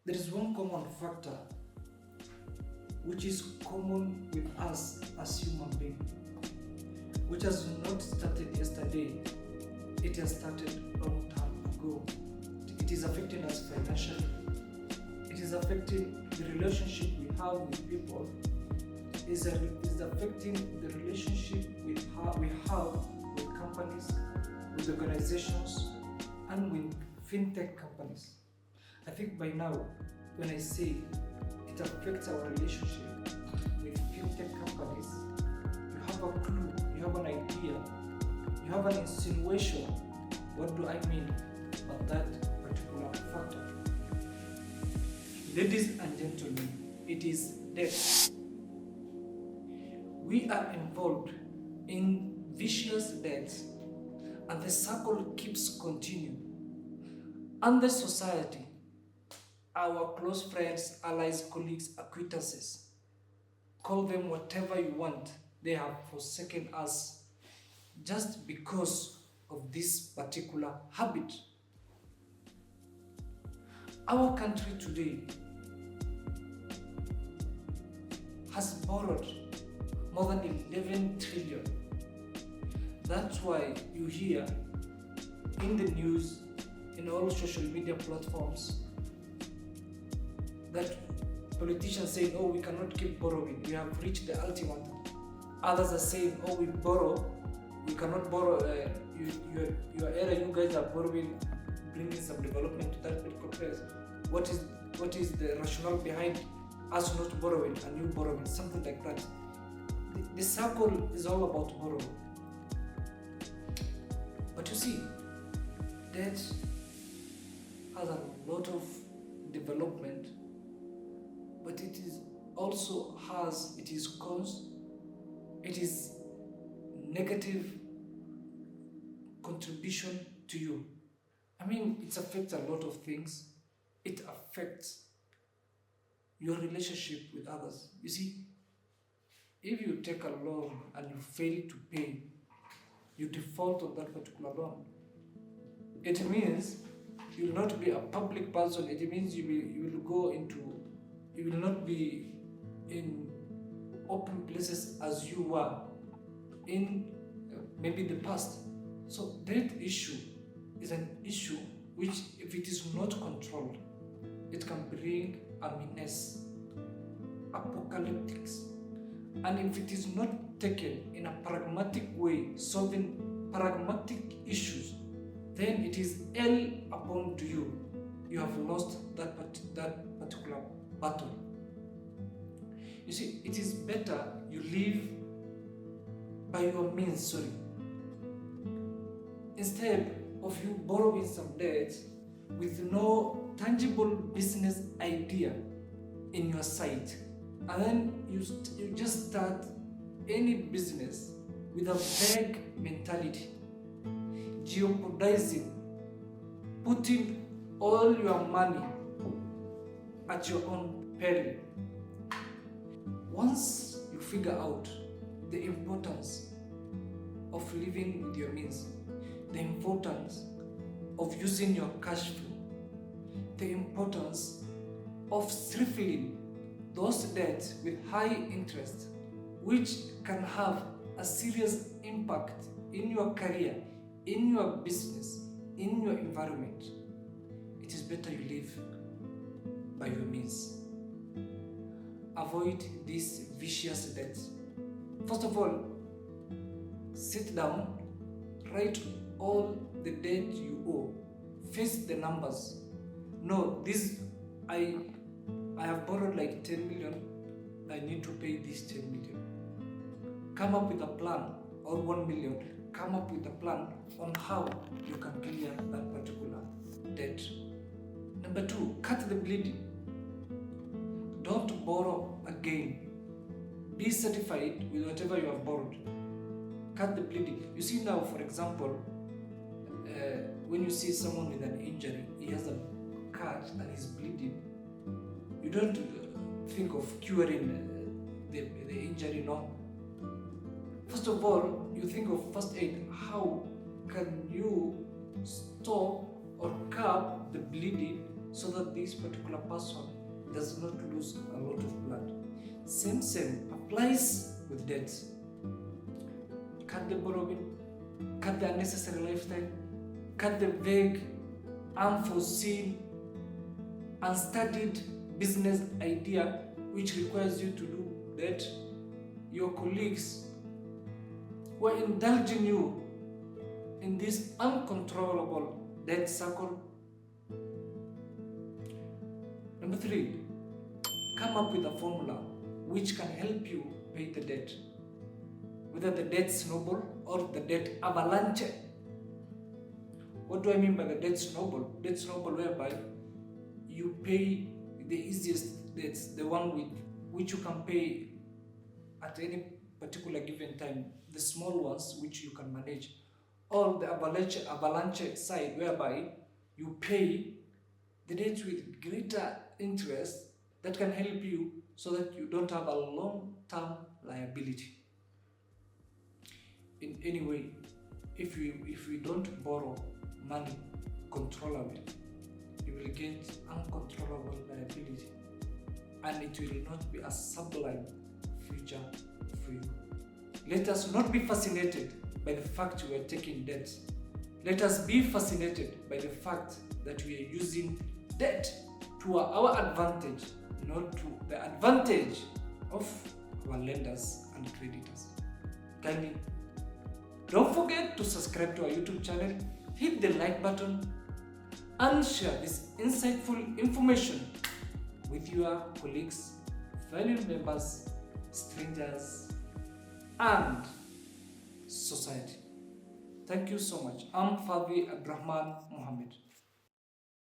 There is one common factor which is common with us as human beings, which has not started yesterday. It has started a long time ago. It is affecting us financially. It is affecting the relationship we have with people. It is affecting the relationship we have with companies, with organizations, and with fintech companies. I think by now, when I say it affects our relationship with fintech companies, you have a clue, you have an idea, you have an insinuation. What do I mean by that particular factor? Ladies and gentlemen, it is debt. We are involved in vicious debts, and the circle keeps continuing. And the society, our close friends, allies, colleagues, acquaintances, call them whatever you want, they have forsaken us just because of this particular habit. Our country today has borrowed more than 11 trillion. That's why you hear in the news, in all social media platforms, that politicians saying, oh, we cannot keep borrowing, we have reached the ultimatum. Others are saying, oh, we cannot borrow, your era, you guys are borrowing, bringing some development to that particular place. What is the rationale behind us not borrowing and you borrowing, something like that. The circle is all about borrowing. But you see, debt has a lot of development, but it is also has its cons, it is negative contribution to you. I mean, it affects a lot of things. It affects your relationship with others. You see, if you take a loan and you fail to pay, you default on that particular loan, it means you will not be a public person. It means you will not be in open places as you were in maybe the past. So that issue is an issue which, if it is not controlled, it can bring a menace, apocalyptics. And if it is not taken in a pragmatic way, solving pragmatic issues, then it is hell upon to you. You have lost that particular battle. You see, it is better you live by your means, instead of you borrowing some debt with no tangible business idea in your sight, and then you just start any business with a vague mentality, jeopardizing, putting all your money at your own peril. Once you figure out the importance of living with your means, the importance of using your cash flow, the importance of stifling those debts with high interest, which can have a serious impact in your career, in your business, in your environment, it is better you live by your means. Avoid these vicious debts. First of all, sit down, write all the debt you owe, face the numbers. No, I have borrowed like 10 million, I need to pay this 10 million. Come up with a plan, or 1 million, come up with a plan on how you can clear that particular debt. Number 2, cut the bleeding. Don't borrow again. Be certified with whatever you have borrowed. Cut the bleeding. You see now, for example, when you see someone with an injury, he has a cut and he's bleeding, you don't think of curing the injury, no. First of all, you think of first aid. How can you stop or curb the bleeding so that this particular person does not lose a lot of blood. Same applies with debts. Cut the borrowing, cut the unnecessary lifestyle, cut the vague, unforeseen, unstudied business idea which requires you to do that. Your colleagues who are indulging you in this uncontrollable debt circle. Number 3, come up with a formula which can help you pay the debt. Whether the debt snowball or the debt avalanche. What do I mean by the debt snowball? Debt snowball whereby you pay the easiest debts, the one with which you can pay at any particular given time, the small ones which you can manage, or the avalanche side whereby you pay the debts with greater interest that can help you so that you don't have a long-term liability. In any way, if we don't borrow money controllably, you will get uncontrollable liability, and it will not be a sublime future for you. Let us not be fascinated by the fact we are taking debt. Let us be fascinated by the fact that we are using debt to our advantage, not to the advantage of our lenders and creditors. Kindly, don't forget to subscribe to our YouTube channel, hit the like button, and share this insightful information with your colleagues, family members, strangers, and society. Thank you so much. I'm Fadhi Abdurrahman Mohammed.